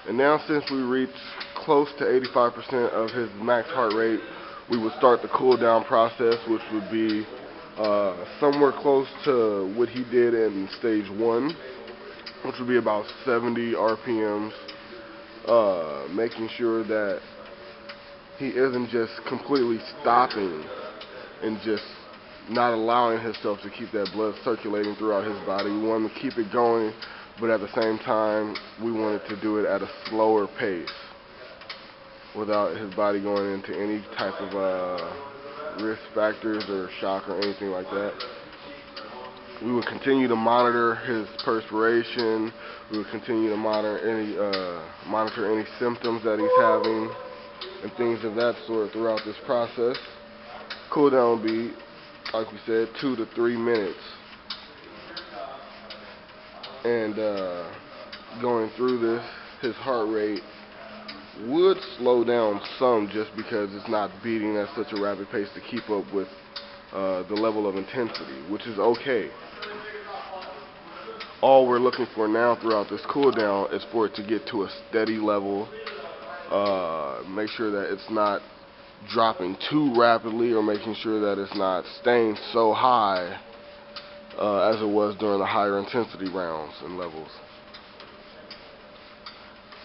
And now since we reached close to 85% of his max heart rate, we would start the cool down process, which would be somewhere close to what he did in stage 1, which would be about 70 RPMs, making sure that he isn't just completely stopping and just not allowing himself to keep that blood circulating throughout his body. We want him to keep it going, but at the same time, we wanted to do it at a slower pace without his body going into any type of risk factors or shock or anything like that. We would continue to monitor his perspiration. We would continue to monitor any symptoms that he's having and things of that sort throughout this process. Cool down would be, like we said, 2 to 3 minutes. And going through this, his heart rate would slow down some just because it's not beating at such a rapid pace to keep up with the level of intensity, which is okay. All we're looking for now throughout this cool down is for it to get to a steady level. Make sure that it's not dropping too rapidly, or making sure that it's not staying so high as it was during the higher intensity rounds and levels.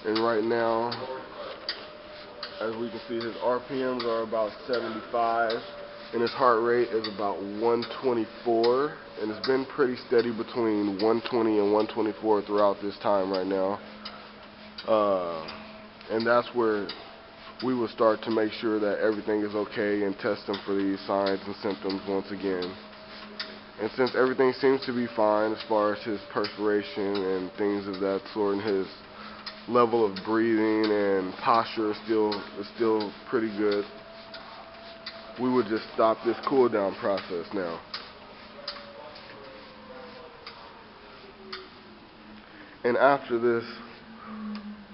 And right now, as we can see, his RPMs are about 75 and his heart rate is about 124, and it's been pretty steady between 120 and 124 throughout this time right now. And that's where we will start to make sure that everything is okay and test him for these signs and symptoms once again. And since everything seems to be fine as far as his perspiration and things of that sort, and his level of breathing and posture is still pretty good, we would just stop this cool down process now. And after this,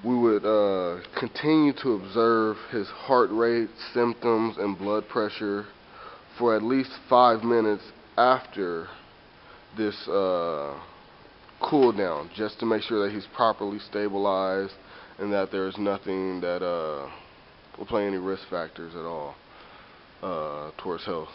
we would continue to observe his heart rate, symptoms, and blood pressure for at least 5 minutes after this cool down, just to make sure that he's properly stabilized and that there's nothing that will play any risk factors at all towards health.